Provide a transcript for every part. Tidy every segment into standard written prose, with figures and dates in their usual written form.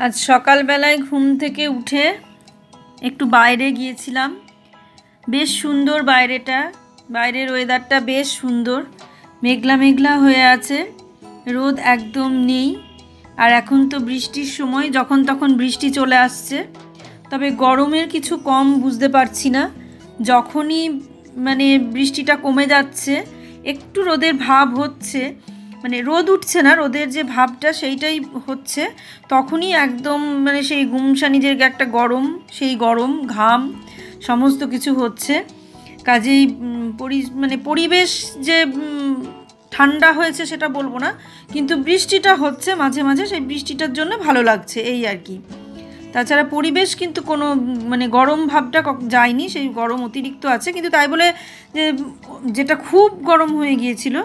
আজ সকালবেলায় ঘুম থেকে উঠে একটু বাইরে গিয়েছিলাম। বেশ সুন্দর বাইরেটা, বাইরের ওয়েদারটা বেশ সুন্দর। মেঘলা মেঘলা হয়ে আছে, রোদ একদম নেই। আর এখন তো বৃষ্টির সময়, যখন তখন বৃষ্টি চলে আসছে। তবে গরমের কিছু কম বুঝতে পারছি না। যখনই বৃষ্টিটা কমে যাচ্ছে, একটু রোদের ভাব হচ্ছে, রোদ উঠছে না, রোদের যে ভাবটা সেইটাই হচ্ছে, তখনই একদম সেই গুমসানি যে একটা গরম, সেই গরম ঘাম সমস্ত কিছু হচ্ছে। কাজেই পরিবেশ যে ঠান্ডা হয়েছে সেটা বলবো না, কিন্তু বৃষ্টিটা হচ্ছে মাঝে মাঝে, সেই বৃষ্টিটার জন্য ভালো লাগছে এই আর কি। তাছাড়া পরিবেশ কিন্তু কোনো গরম ভাবটা যায়নি, সেই গরম অতিরিক্ত আছে, কিন্তু তাই বলে যে যেটা খুব গরম হয়ে গিয়েছিল,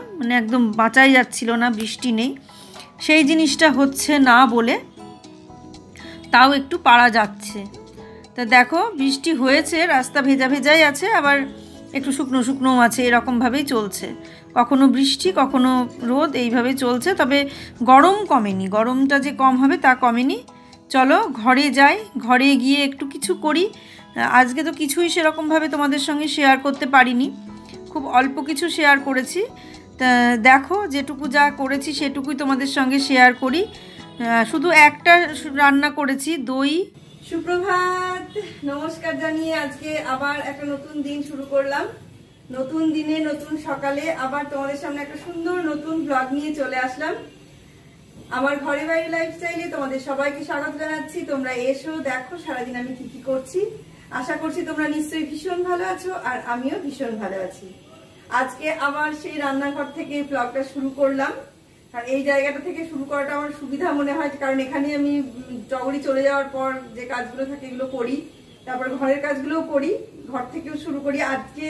একদম বাঁচাই যাচ্ছিল না, বৃষ্টি নেই, সেই জিনিসটা হচ্ছে না বলে তাও একটু পারা যাচ্ছে। তা দেখো, বৃষ্টি হয়েছে, রাস্তা ভেজা ভেজাই আছে, আবার একটু শুকনো শুকনোও আছে, এরকমভাবেই চলছে। কখনো বৃষ্টি কখনো রোদ, এইভাবেই চলছে। তবে গরম কমেনি, গরমটা যে কম হবে তা কমেনি। চলো ঘরে যাই, ঘরে গিয়ে একটু কিছু করি। আজকে তো কিছুই সেরকমভাবে তোমাদের সঙ্গে শেয়ার করতে পারিনি, খুব অল্প কিছু শেয়ার করেছি। তা দেখো, যেটুকু যা করেছি সেটুকুই তোমাদের সঙ্গে শেয়ার করি। শুধু একটা রান্না করেছি, দই। সুপ্রভাত, নমস্কার জানিয়ে আজকে আবার একটা নতুন দিন শুরু করলাম। নতুন দিনে নতুন সকালে আবার তোমাদের সামনে একটা সুন্দর নতুন ব্লগ নিয়ে চলে আসলাম। আমার ঘরে বাইরে লাইফস্টাইলে তোমাদের সবাইকে স্বাগত জানাচ্ছি। তোমরা এসো, দেখো সারাদিন আমি কি কি করছি। আশা করছি তোমরা নিশ্চয়ই ভীষণ ভালো আছো, আর আমিও ভীষণ ভালো আছি। আজকে আবার সেই রান্নাঘর থেকে ব্লগটা শুরু করলাম। আর এই জায়গাটা থেকে শুরু করাটা আমার সুবিধা মনে হয়, কারণ এখানে আমি টগরি চলে যাওয়ার পর যে কাজগুলো থাকে এগুলো করি, তারপর ঘরের কাজগুলোও করি, ঘর থেকেও শুরু করি। আজকে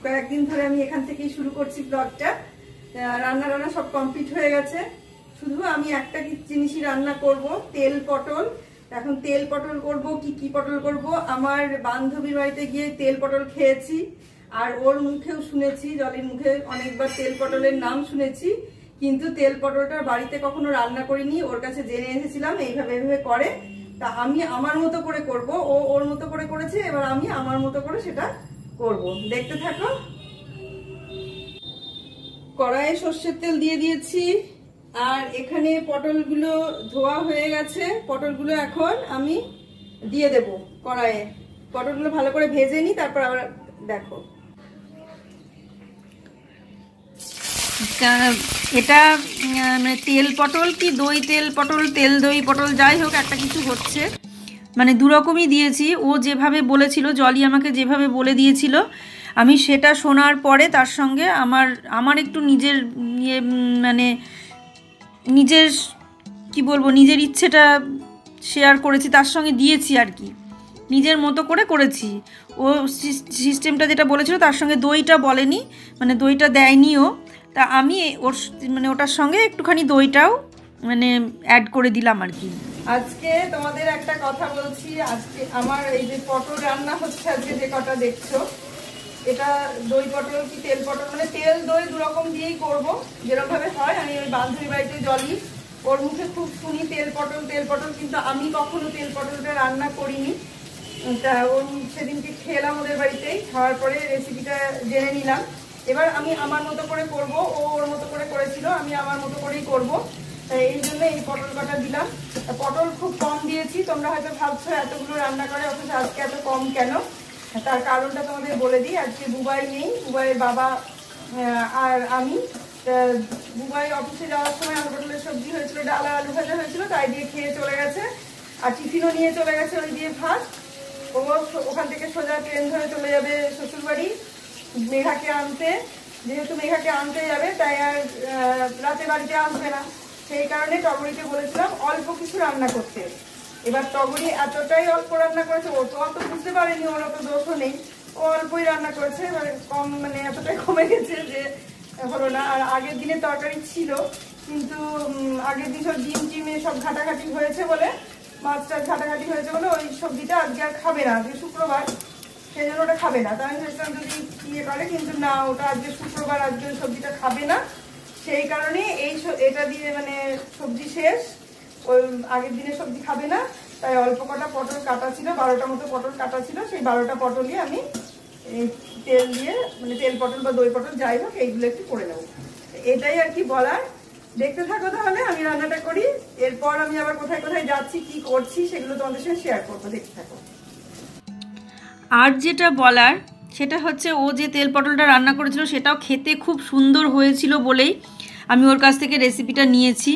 কয়েকদিন ধরে আমি এখান থেকেই শুরু করছি ব্লগটা। রান্না সব কমপ্লিট হয়ে গেছে, শুধু আমি একটা জিনিসই রান্না করব, তেল পটল। এখন তেল পটল করব, কি পটল করব। আমার বান্ধবীর বাড়িতে গিয়ে তেল পটল খেয়েছি, আর ওর মুখেও শুনেছি, জলের মুখে অনেকবার তেল পটলের নাম শুনেছি, কিন্তু তেল পটলটা বাড়িতে কখনো রান্না করিনি। ওর কাছে জেনে এসেছিলাম এইভাবে করে। তা আমি আমার মতো করে করব, ও ওর মতো করে করেছে, এবার আমি আমার মতো করে সেটা করব। দেখতে থাকো। কড়াইয়ে সর্ষের তেল দিয়ে দিয়েছি, আর এখানে পটলগুলো ধোয়া হয়ে গেছে। পটলগুলো এখন আমি দিয়ে দেব কড়াইয়ে। পটলগুলো ভালো করে ভেজে নিই, তারপর আবার দেখো। এটা তেল পটল কি দই তেল পটল, তেল দই পটল, যাই হোক একটা কিছু হচ্ছে, দুরকমই দিয়েছি। ও যেভাবে বলেছিল, জলি আমাকে যেভাবে বলে দিয়েছিল, আমি সেটা শোনার পরে তার সঙ্গে আমার একটু নিজের নিজের কি বলবো, নিজের ইচ্ছেটা শেয়ার করেছি, তার সঙ্গে দিয়েছি আর কি, নিজের মতো করে করেছি। ও সিস্টেমটা যেটা বলেছিল তার সঙ্গে দইটা বলেনি, দইটা দেয়নিও। তা আমি ওর ওটার সঙ্গে একটুখানি দইটাও অ্যাড করে দিলাম আর কি। আজকে তোমাদের একটা কথা বলছি, আজকে আমার এই যে পটল রান্না হচ্ছে, আজকে যে কটা দেখছো, এটা দই পটল কি তেল পটল, তেল দই দুরকম দিয়েই করব, যেরকমভাবে হয়। আমি ওই বান্ধবীর বাড়িতে জলি, ওর মুখে খুব শুনি তেল পটল, কিন্তু আমি কখনো তেল পটলটা রান্না করিনি। তা ওর সেদিনকে খেলাম ওদের বাড়িতেই, খাওয়ার পরে রেসিপিটা জেনে নিলাম। এবার আমি আমার মতো করে করব, ও ওর মতো করে করেছিল, আমি আমার মতো করেই করব। এই জন্য এই পটল কটা দিলাম। পটল খুব কম দিয়েছি। তোমরা হয়তো ভাবছো এতগুলো রান্না করে অথচ আজকে এত কম কেন, তার কারণটা তোমাদের বলে দিই। আজকে বুবাই নেই, বুবাইয়ের বাবা আর আমি। বুবাই অফিসে যাওয়ার সময় আলু পটলের সবজি হয়েছিল, ডাল আর আলু ভাজা হয়েছিল, তাই দিয়ে খেয়ে চলে গেছে। আর টিফিনও নিয়ে চলে গেছে ওই দিয়ে ভাত। ও ওখান থেকে সোজা ট্রেন ধরে চলে যাবে শ্বশুরবাড়ি মেঘাকে আনতে। যেহেতু মেঘাকে আনতে যাবে, তাই আর রাতে বাড়িতে আসবে না, সেই কারণে টগরিকে বলেছিলাম অল্প কিছু রান্না করতে। এবার টগরি এতটাই অল্প রান্না করেছে, ও তো অত বুঝতে পারেনি, ওর অত দোষও নেই, ও অল্পই রান্না করেছে। এবার কম এতটাই কমে গেছে যে হলো না। আর আগের দিনে তরকারি ছিল, কিন্তু আগের দিন সব ডিম টিমে সব ঘাটাঘাটি হয়েছে বলে, মাছটা ঘাটাঘাটি হয়েছে বলে ওই সবজিটা আজকে আর খাবে না, আজকে শুক্রবার, সেই জন্য ওটা খাবে না। তাই আমি ভেবেছিলাম যদি ইয়ে করে, কিন্তু না, ওটা আজকে শুক্রবার, আজকে সবজিটা খাবে না। সেই কারণে এটা দিয়ে সবজি শেষ। ওই আগের দিনের সবজি খাবে না, তাই অল্প কটা পটল কাটা ছিল, 12টা মতো পটল কাটা ছিল। সেই 12টা পটলই আমি তেল দিয়ে, মানে তেল পটল বা দই পটল যাই হোক, এইগুলো একটু করে নেবো। এটাই আর কি বলার। দেখতে থাকো তাহলে আমি রান্নাটা করি, এরপর আমি আবার কোথায় কোথায় যাচ্ছি, কি করছি, সেগুলো তোমাদের সঙ্গে শেয়ার করবো। দেখতে থাকো। আর যেটা বলার সেটা হচ্ছে, ও যে তেল পটলটা রান্না করেছিল সেটাও খেতে খুব সুন্দর হয়েছিল বলেই আমি ওর কাছ থেকে রেসিপিটা নিয়েছি,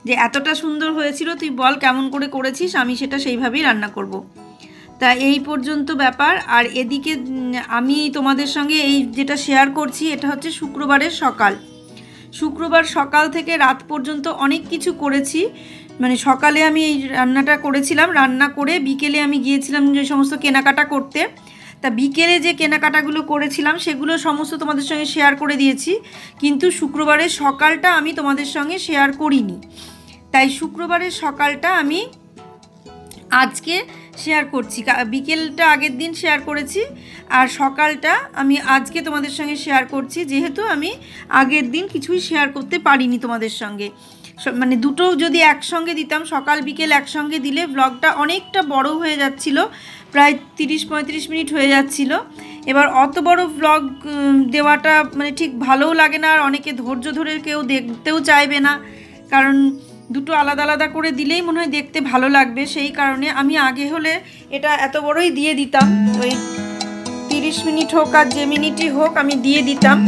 যে এতটা সুন্দর হয়েছিল, তুই বল কেমন করে করেছিস, আমি সেটা সেইভাবেই রান্না করব। তা এই পর্যন্ত ব্যাপার। আর এদিকে আমি তোমাদের সঙ্গে এই যেটা শেয়ার করছি, এটা হচ্ছে শুক্রবারের সকাল। শুক্রবার সকাল থেকে রাত পর্যন্ত অনেক কিছু করেছি। মানে সকালে আমি এই রান্নাটা করেছিলাম, রান্না করে বিকেলে আমি গিয়েছিলাম যে সমস্ত কেনাকাটা করতে। তা বিকেলে যে কেনাকাটাগুলো করেছিলাম সেগুলো সমস্ত তোমাদের সঙ্গে শেয়ার করে দিয়েছি, কিন্তু শুক্রবারের সকালটা আমি তোমাদের সঙ্গে শেয়ার করিনি। তাই শুক্রবারের সকালটা আমি আজকে শেয়ার করছি। বিকেলটা আগের দিন শেয়ার করেছি, আর সকালটা আমি আজকে তোমাদের সঙ্গে শেয়ার করছি, যেহেতু আমি আগের দিন কিছুই শেয়ার করতে পারিনি তোমাদের সঙ্গে। মানে দুটো যদি একসঙ্গে দিতাম, সকাল বিকেল একসঙ্গে দিলে ব্লগটা অনেকটা বড় হয়ে যাচ্ছিল, প্রায় 30-35 মিনিট হয়ে যাচ্ছিল। এবার অত বড় ব্লগ দেওয়াটা মানে ঠিক ভালোও লাগে না, আর অনেকে ধৈর্য ধরে কেউ দেখতেও চাইবে না, কারণ দুটো আলাদা আলাদা করে দিলেই মনে হয় দেখতে ভালো লাগবে। সেই কারণে আমি আগে হলে এটা এত বড়ই দিয়ে দিতাম, ওই 30 মিনিট হোক আর যে মিনিটই হোক আমি দিয়ে দিতাম,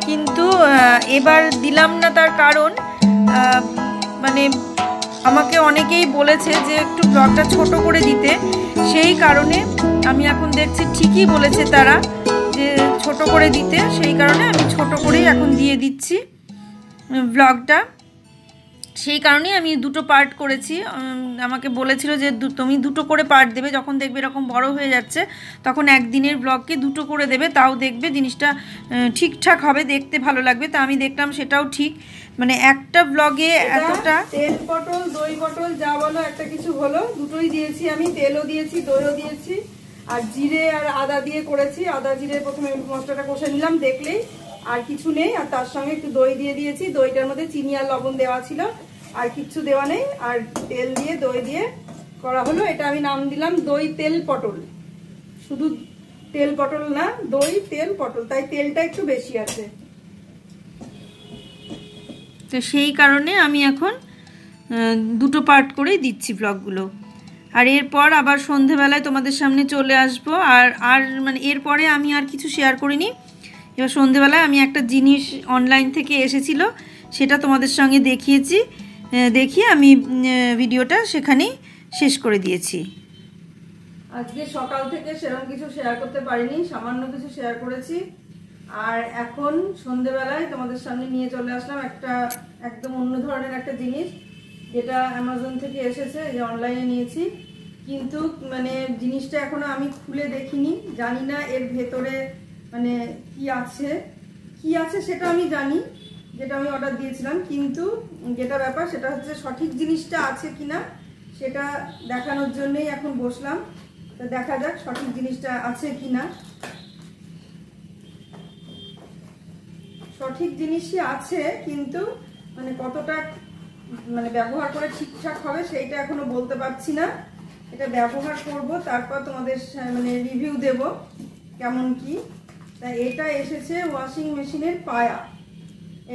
কিন্তু এবার দিলাম না। তার কারণ মানে আমাকে অনেকেই বলেছে যে একটু ব্লগটা ছোট করে দিতে, সেই কারণে আমি এখন দেখছি ঠিকই বলেছে তারা যে ছোট করে দিতে, সেই কারণে আমি ছোট করেই এখন দিয়ে দিচ্ছি ব্লগটা। সেই কারণেই আমি দুটো পার্ট করেছি। আমাকে বলেছিল যে তুমি দুটো করে পার্ট দেবে, যখন দেখবে এরকম বড় হয়ে যাচ্ছে তখন একদিনের ব্লগকে দুটো করে দেবে, তাও দেখবে জিনিসটা ঠিকঠাক হবে, দেখতে ভালো লাগবে। তা আমি দেখলাম সেটাও ঠিক, মানে একটা ব্লগে এতটা তেল পটল দই পটল যা বলো একটা কিছু হলো, দুটোই দিয়েছি আমি, তেলও দিয়েছি দইও দিয়েছি, আর জিরে আর আদা দিয়ে করেছি। আদা জিরে প্রথমে মশলাটা কষে নিলাম দেখলেই, আর কিছু নেই। আর তার সঙ্গে একটু দই দিয়ে দিয়েছি, দইটার মধ্যে চিনি আর লবণ দেওয়া ছিল, আর কিচ্ছু দেওয়া নেই। আর তেল দিয়ে দই দিয়ে করা হলো। এটা আমি নাম দিলাম দই তেল পটল, শুধু তেল পটল না, দই তেল পটল, তাই তেলটা একটু বেশি আছে। তো সেই কারণে আমি এখন দুটো পার্ট করেই দিচ্ছি ব্লগগুলো। আর এরপর আবার সন্ধেবেলায় তোমাদের সামনে চলে আসবো। আর মানে এরপরে আমি আর কিছু শেয়ার করিনি। এবার সন্ধেবেলায় আমি একটা জিনিস অনলাইন থেকে এসেছিল, সেটা তোমাদের সঙ্গে দেখিয়ে আমি ভিডিওটা সেখানেই শেষ করে দিয়েছি। আজকে সকাল থেকে সেরকম কিছু শেয়ার করতে পারিনি, সামান্য কিছু শেয়ার করেছি। আর এখন সন্ধেবেলায় তোমাদের সামনে নিয়ে চলে আসলাম একটা একদম অন্য ধরনের একটা জিনিস, যেটা অ্যামাজন থেকে এসেছে, যে অনলাইনে নিয়েছি, কিন্তু মানে জিনিসটা এখনো আমি খুলে দেখিনি, জানি না এর ভেতরে মানে কি আছে সেটা আমি জানি, যেটা আমি অর্ডার দিয়েছিলাম, কিন্তু যেটা ব্যাপার সেটা হচ্ছে সঠিক জিনিসটা আছে কিনা সেটা দেখানোর জন্যই এখন বসলাম। তো দেখা যাক সঠিক জিনিসটা আছে কিনা। সঠিক জিনিসই আছে, কিন্তু মানে কতটা মানে ব্যবহার করে ঠিকঠাক হবে সেইটা এখনো বলতে পারছি না। এটা ব্যবহার করব, তারপর তোমাদের মানে রিভিউ দেব কেমন কি। তাই এটা এসেছে ওয়াশিং মেশিনের পায়া,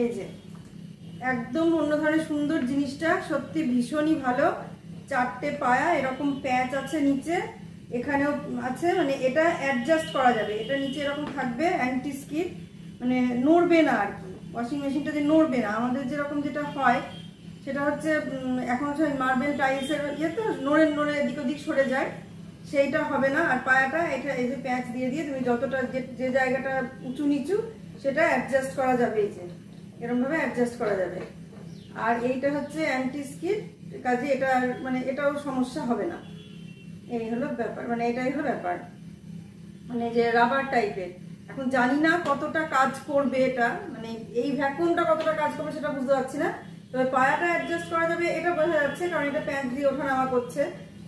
এই যে একদম অন্য ধরনের সুন্দর জিনিসটা, সত্যি ভীষণই ভালো। 4টে পায়া, এরকম প্যাচ আছে নিচে, এখানেও আছে, মানে এটা অ্যাডজাস্ট করা যাবে। এটা নিচে এরকম থাকবে, অ্যান্টি স্কিড, মানে নড়বে না আর কি। ওয়াশিং মেশিনটা যে নড়বে না, আমাদের যেরকম যেটা হয় সেটা হচ্ছে এখন হচ্ছে মার্বেল টাইলসের ইয়েতে নড়ে নড়ে এদিক ওদিক সরে যায়, সেইটা হবে না। আর পায়াটা এটা এই যে প্যাচ দিয়ে তুমি যতটা যে জায়গাটা উঁচু নিচু সেটা অ্যাডজাস্ট করা যাবে, এই যে এরকমভাবে অ্যাডজাস্ট করা যাবে। আর এইটা হচ্ছে অ্যান্টি স্কিড, কাজে এটা মানে এটাও সমস্যা হবে না। এই হলো ব্যাপার, মানে এটাই হলো ব্যাপার, মানে যে রাবার টাইপের। এখন জানি না কতটা কাজ করবে এটা, মানে এই ভ্যাকুয়ামটা কতটা কাজ করবে সেটা বুঝতে পারছি না। তবে পায়াটা অ্যাডজাস্ট করা যাবে এটা বোঝা যাচ্ছে, কারণ এটা প্যাচ দিয়ে ওঠানামা করছে।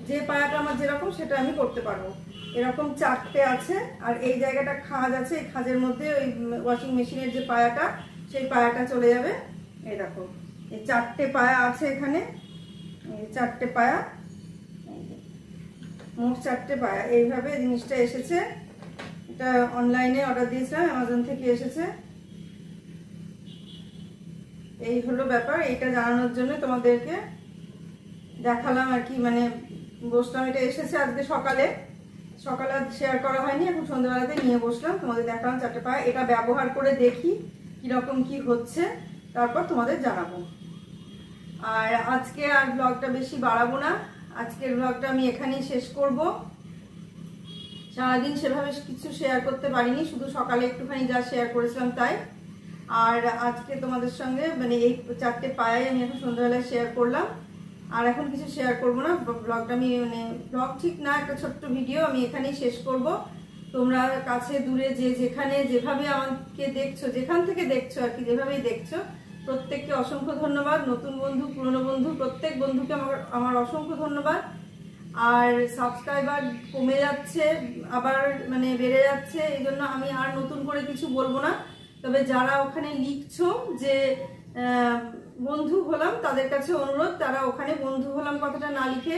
যে পায়াটা আমার যেরকম সেটা আমি করতে পারবো। এরকম 4টে আছে, আর এই জায়গাটা খাঁজ আছে, এই খাঁজের মধ্যে ওই ওয়াশিং মেশিনের যে পায়াটা সেই পায়াটা চলে যাবে। এই দেখো এই 4টে পায়া আছে এখানে, চারটে পায়া, মোট 4টে পায়া। এইভাবে জিনিসটা এসেছে। এটা অনলাইনে অর্ডার দিয়েছিলাম, অ্যামাজন থেকে এসেছে। এই হলো ব্যাপার। এটা জানানোর জন্য তোমাদেরকে দেখালাম আর কি, মানে বসলাম। এটা এসেছে আজকে সকালে শেয়ার করা হয়নি, এখন সন্ধ্যাবেলাতে নিয়ে বসলাম, তোমাদের দেখালাম 4টে পায়া। এটা ব্যবহার করে দেখি কিরকম কি হচ্ছে, তারপর তোমাদের জানাবো। আর আজকে আর ব্লগটা বেশি বাড়াবো না, আজকের ব্লগটা আমি এখানেই শেষ করব। সারাদিন সেভাবে কিছু শেয়ার করতে পারিনি, শুধু সকালে একটুখানি যা শেয়ার করেছিলাম তাই। আর আজকে তোমাদের সঙ্গে মানে এই 4টে পায়াই আমি এখন সন্ধ্যাবেলায় শেয়ার করলাম। আর এখন কিছু শেয়ার করব না, ব্লগটা আমি মানে ব্লগ ঠিক না, একটা ছোট্ট ভিডিও আমি এখানেই শেষ করব। তোমরা কাছে দূরে যে যেখানে যেভাবে আমাকে দেখছো, যেখান থেকে দেখছো আর কি, যেভাবেই দেখছো, প্রত্যেককে অসংখ্য ধন্যবাদ। নতুন বন্ধু, পুরনো বন্ধু, প্রত্যেক বন্ধুকে আমার অসংখ্য ধন্যবাদ। আর সাবস্ক্রাইবার কমে যাচ্ছে, আবার মানে বেড়ে যাচ্ছে, এই জন্য আমি আর নতুন করে কিছু বলবো না। তবে যারা ওখানে লিখছো যে বন্ধু হলাম, তাদের কাছে অনুরোধ, তারা ওখানে বন্ধু হলাম কথাটা না লিখে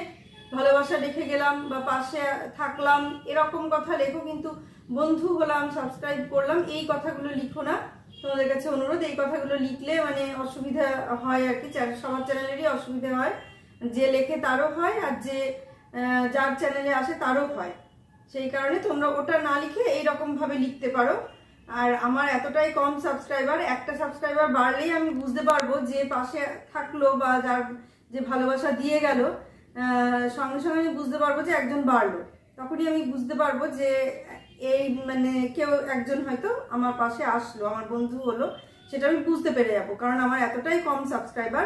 ভালোবাসা রেখে গেলাম বা পাশে থাকলাম এরকম কথা লেখো, কিন্তু বন্ধু হলাম, সাবস্ক্রাইব করলাম, এই কথাগুলো লিখো না। তোমাদের কাছে অনুরোধ, এই কথাগুলো লিখলে মানে অসুবিধা হয় আর কি, সবার চ্যানেলেরই অসুবিধা হয়। যে লেখে তারও হয়, আর যে যার চ্যানেলে আসে তারও হয়। সেই কারণে তোমরা ওটা না লিখে এইরকম ভাবে লিখতে পারো। আর আমার এতটাই কম সাবস্ক্রাইবার, একটা সাবস্ক্রাইবার বাড়লেই আমি বুঝতে পারবো যে পাশে থাকলো বা যার যে ভালোবাসা দিয়ে গেল, সঙ্গে সঙ্গে আমি বুঝতে পারবো যে একজন বাড়লো। তখনই আমি বুঝতে পারবো যে এই মানে কেউ একজন হয়তো আমার পাশে আসলো, আমার বন্ধু হলো, সেটা আমি বুঝতে পেরে যাবো। কারণ আমার এতটাই কম সাবস্ক্রাইবার,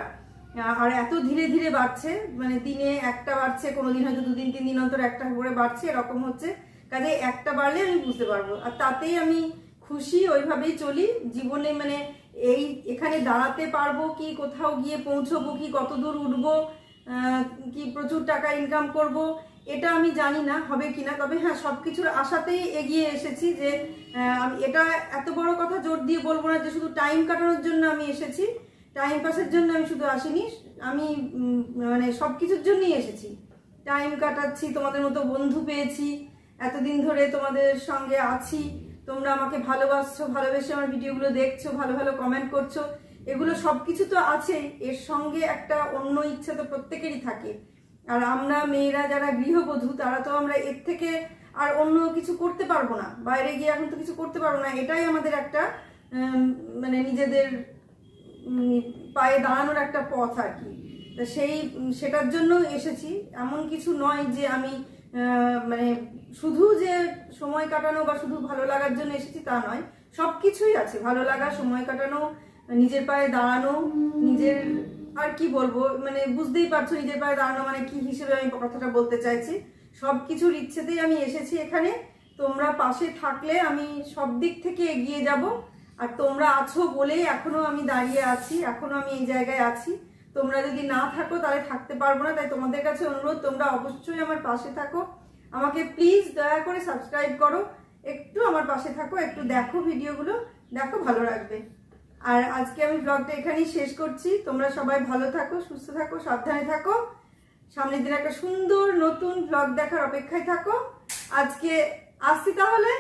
আর এত ধীরে ধীরে বাড়ছে, মানে দিনে একটা বাড়ছে, কোনোদিন হয়তো 2 দিন 3 দিন অন্তর একটা করে বাড়ছে, এরকম হচ্ছে। কাজে একটা বাড়লে আমি বুঝতে পারবো, আর তাতেই আমি খুশি, ওইভাবেই চলি জীবনে। মানে এখানে দাঁড়াতে পারবো কি, কোথাও গিয়ে পৌঁছবো কি, কত দূর উঠবো কি, প্রচুর টাকা ইনকাম করব, এটা আমি জানি না হবে কিনা। তবে হ্যাঁ, সবকিছুর আশাতেই এগিয়ে এসেছি। যে আমি এটা এত বড় কথা জোর দিয়ে বলবো না যে শুধু টাইম কাটানোর জন্য আমি এসেছি, টাইম পাসের জন্য আমি শুধু আসিনি, আমি মানে সবকিছুর জন্যই এসেছি। টাইম কাটাচ্ছি, তোমাদের মতো বন্ধু পেয়েছি, এতদিন ধরে তোমাদের সঙ্গে আছি, তোমরা আমাকে ভালোবাসছো, ভালোবেসে আমার ভিডিওগুলো দেখছো, ভালো ভালো কমেন্ট করছো, এগুলো সবকিছু তো আছেই। এর সঙ্গে একটা অন্য ইচ্ছা তো প্রত্যেকেরই থাকে। আর আমরা মেয়েরা যারা গৃহবধূ, তারা তো আমরা এর থেকে আর অন্য কিছু করতে পারবো না, বাইরে গিয়ে এখন তো কিছু করতে পারবো না। এটাই আমাদের একটা মানে নিজেদের পায়ে দাঁড়ানোর একটা পথ আর কি। তা সেটার জন্য এসেছি। এমন কিছু নয় যে আমি মানে শুধু যে সময় কাটানো বা শুধু ভালো লাগার জন্য এসেছি, তা নয়। সবকিছুই আছে, ভালো লাগা, সময় কাটানো, নিজের পায়ে দাঁড়ানো, নিজের আর কি বলবো, মানে বুঝতেই পারছো নিজের পায়ে দাঁড়ানো মানে কি হিসেবে আমি কথাটা বলতে চাইছি। সবকিছুর ইচ্ছেতেই আমি এসেছি এখানে। তোমরা পাশে থাকলে আমি সব দিক থেকে এগিয়ে যাব। আর তোমরা আছো বলেই এখনো আমি দাঁড়িয়ে আছি, এখনো আমি এই জায়গায় আছি। তোমরা যদি না থাকো তাহলে থাকতে পারবো না। তাই তোমাদের কাছে অনুরোধ, তোমরা অবশ্যই আমার পাশে থাকো। আমাকে প্লিজ দয়া করে সাবস্ক্রাইব করো, একটু আমার পাশে থাকো, একটু দেখো ভিডিওগুলো, দেখো, ভালো লাগবে। আর আজকে আমি ব্লগটা এখানেই শেষ করছি। তোমরা সবাই ভালো থাকো, সুস্থ থাকো, সাবধানে থাকো। সামনের দিন একটা সুন্দর নতুন ব্লগ দেখার অপেক্ষায় থাকো। আজকে আসছি তাহলে।